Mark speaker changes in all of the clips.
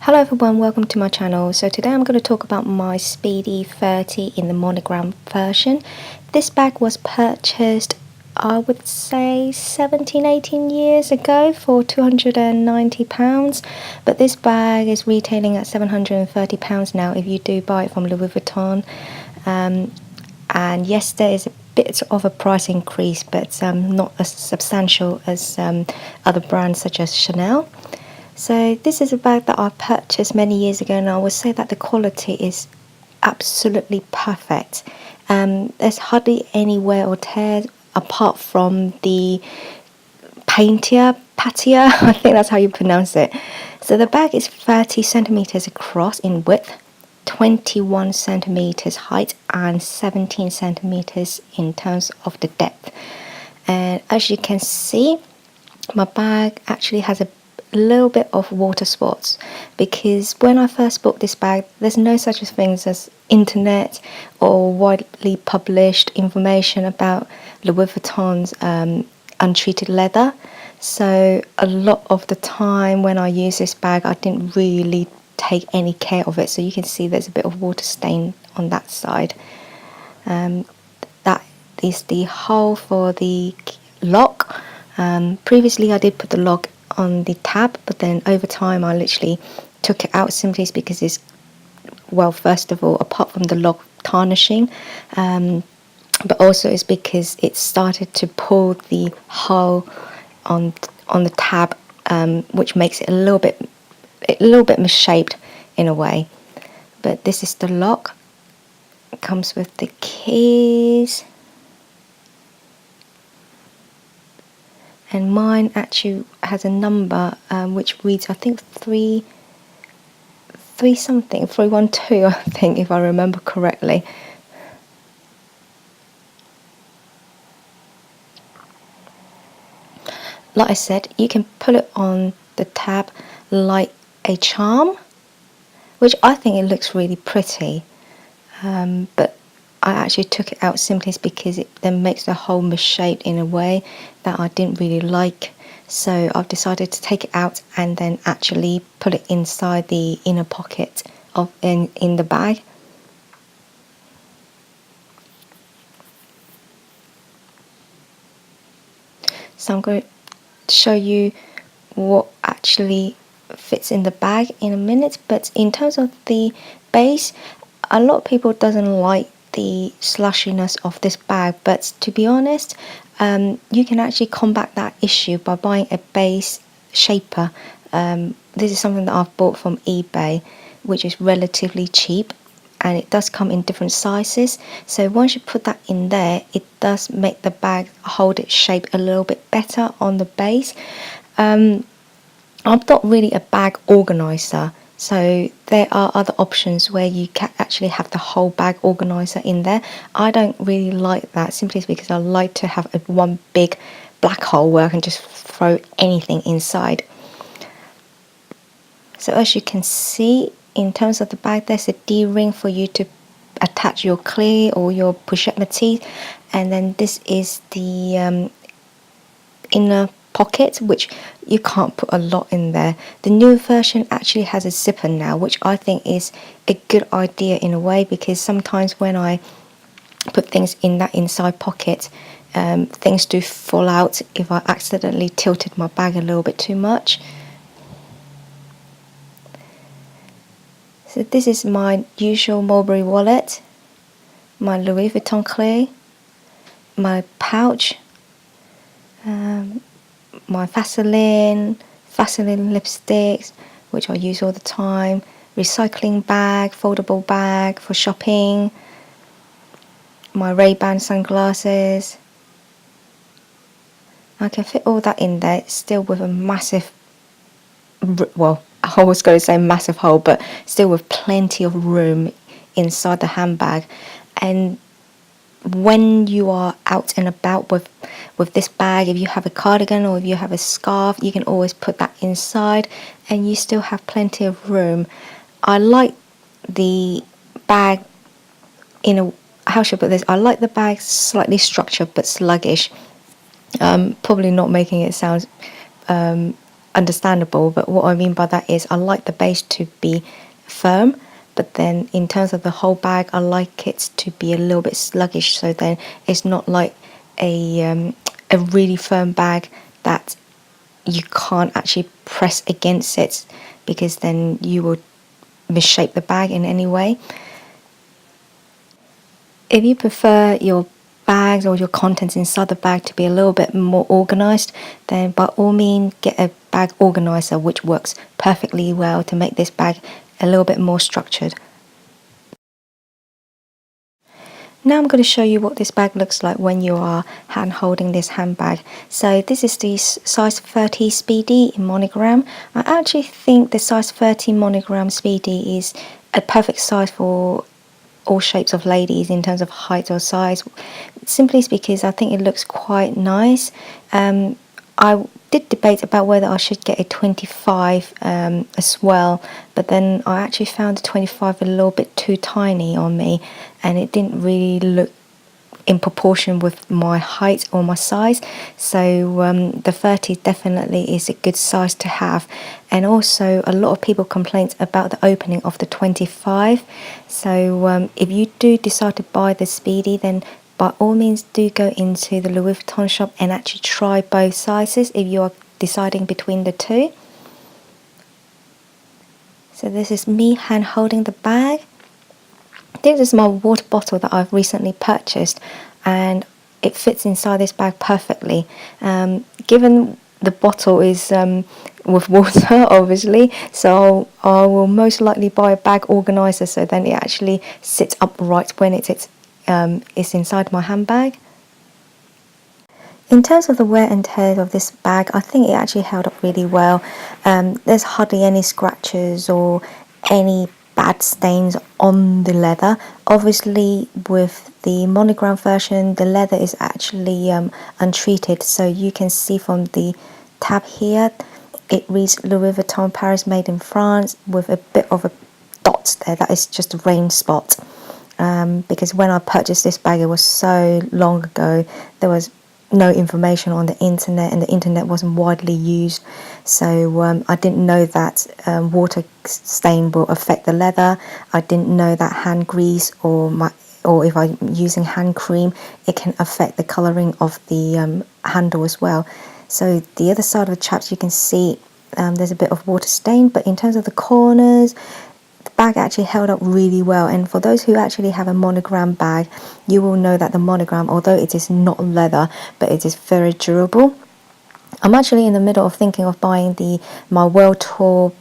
Speaker 1: Hello everyone, welcome to my channel. So today I'm going to talk about my Speedy 30 in the monogram version. This bag was purchased, I would say 17-18 years ago for £290, but this bag is retailing at £730 now if you do buy it from Louis Vuitton. And yes, there is a bit of a price increase, but not as substantial as other brands such as Chanel. So this is a bag that I purchased many years ago, and I would say that the quality is absolutely perfect. There's hardly any wear or tear apart from the patia, I think that's how you pronounce it. So the bag is 30 centimeters across in width, 21 centimeters height, and 17 centimeters in terms of the depth. And as you can see, my bag actually has a little bit of water spots, because when I first bought this bag, there's no such things as internet or widely published information about Louis Vuitton's untreated leather. So a lot of the time when I use this bag, I didn't really take any care of it. So you can see there's a bit of water stain on that side. That is the hole for the lock. Previously I did put the lock on the tab, but then over time I literally took it out simply because it's, well, first of all, apart from the lock tarnishing, but also it's because it started to pull the hole on the tab, which makes it a little bit misshaped in a way. But this is the lock. It comes with the keys. And mine actually has a number which reads, I think 312, I think, if I remember correctly. Like I said, you can put it on the tab like a charm, which I think it looks really pretty. But I actually took it out simply because it then makes the hole misshaped in a way that I didn't really like. So I've decided to take it out and then actually put it inside the inner pocket of in the bag. So I'm going to show you what actually fits in the bag in a minute. But in terms of the base, a lot of people doesn't like the slushiness of this bag, but to be honest, you can actually combat that issue by buying a base shaper. This is something that I've bought from eBay, which is relatively cheap, and it does come in different sizes. So once you put that in there, it does make the bag hold its shape a little bit better on the base. I'm not really a bag organizer, so there are other options where you can actually have the whole bag organizer in there. I don't really like that, simply because I like to have one big black hole where I can just throw anything inside. So as you can see, in terms of the bag, there's a D-ring for you to attach your clear or your pochette métis, and then this is the inner pocket, which you can't put a lot in there. The new version actually has a zipper now, which I think is a good idea in a way, because sometimes when I put things in that inside pocket, things do fall out if I accidentally tilted my bag a little bit too much. So this is my usual Mulberry wallet, my Louis Vuitton clear, my pouch, my Vaseline lipsticks, which I use all the time, recycling bag, foldable bag for shopping, my Ray-Ban sunglasses. I can fit all that in there, still with a massive, well, I was going to say massive hole, but still with plenty of room inside the handbag. And when you are out and about with this bag, if you have a cardigan or if you have a scarf, you can always put that inside and you still have plenty of room. I like the bag in a, how should I put this? I like the bag slightly structured but sluggish. Probably not making it sound understandable, but what I mean by that is I like the base to be firm, but then in terms of the whole bag, I like it to be a little bit sluggish, so then it's not like a really firm bag that you can't actually press against it, because then you will misshape the bag in any way. If you prefer your bags or your contents inside the bag to be a little bit more organized, then by all means get a bag organizer, which works perfectly well to make this bag a little bit more structured. Now I'm going to show you what this bag looks like when you are hand holding this handbag. So this is the size 30 Speedy in Monogram. I actually think the size 30 Monogram Speedy is a perfect size for all shapes of ladies in terms of height or size, simply because I think it looks quite nice. I did debate about whether I should get a 25 as well, but then I actually found the 25 a little bit too tiny on me, and it didn't really look in proportion with my height or my size. So the 30 definitely is a good size to have. And also a lot of people complain about the opening of the 25. So if you do decide to buy the Speedy, then by all means do go into the Louis Vuitton shop and actually try both sizes if you are deciding between the two. So this is me hand holding the bag. This is my water bottle that I've recently purchased, and it fits inside this bag perfectly. Given the bottle is with water, obviously, so I will most likely buy a bag organizer, so then it actually sits upright when it's inside my handbag. In terms of the wear and tear of this bag, I think it actually held up really well. There's hardly any scratches or any bad stains on the leather. Obviously with the Monogram version, the leather is actually untreated, so you can see from the tab here it reads Louis Vuitton Paris, made in France, with a bit of a dot there. That is just a rain spot, because when I purchased this bag, it was so long ago, there was no information on the internet, and the internet wasn't widely used, so I didn't know that water stain will affect the leather. I didn't know that hand grease or if I'm using hand cream, it can affect the colouring of the handle as well. So the other side of the chaps, you can see there's a bit of water stain, but in terms of the corners, the bag actually held up really well. And for those who actually have a Monogram bag, you will know that the Monogram, although it is not leather, but it is very durable. I'm actually in the middle of thinking of buying my World Tour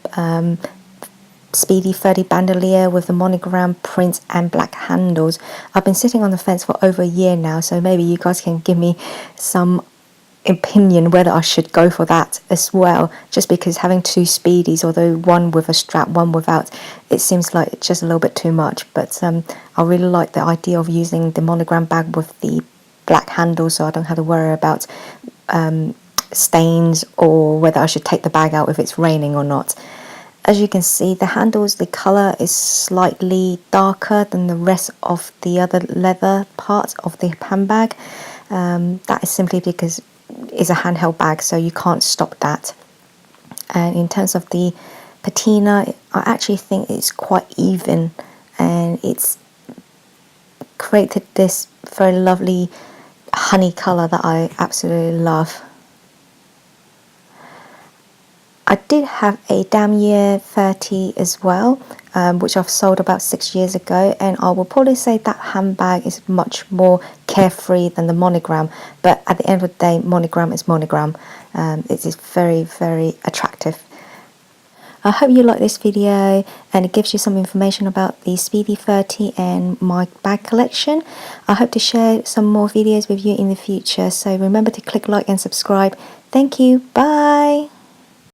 Speaker 1: Speedy 30 bandolier with the Monogram print and black handles. I've been sitting on the fence for over a year now, so maybe you guys can give me some opinion whether I should go for that as well, just because having two Speedies, although one with a strap, one without, it seems like it's just a little bit too much. But I really like the idea of using the Monogram bag with the black handles, so I don't have to worry about stains or whether I should take the bag out if it's raining or not. As you can see, the handles, the colour is slightly darker than the rest of the other leather parts of the handbag. That is simply because it's a handheld bag, so you can't stop that. And in terms of the patina, I actually think it's quite even, and it's created this very lovely honey colour that I absolutely love. I did have a Damier 30 as well, which I've sold about 6 years ago, and I will probably say that handbag is much more carefree than the Monogram, but at the end of the day, Monogram is Monogram. It is very, very attractive. I hope you like this video and it gives you some information about the Speedy 30 and my bag collection. I hope to share some more videos with you in the future, so remember to click like and subscribe. Thank you, bye!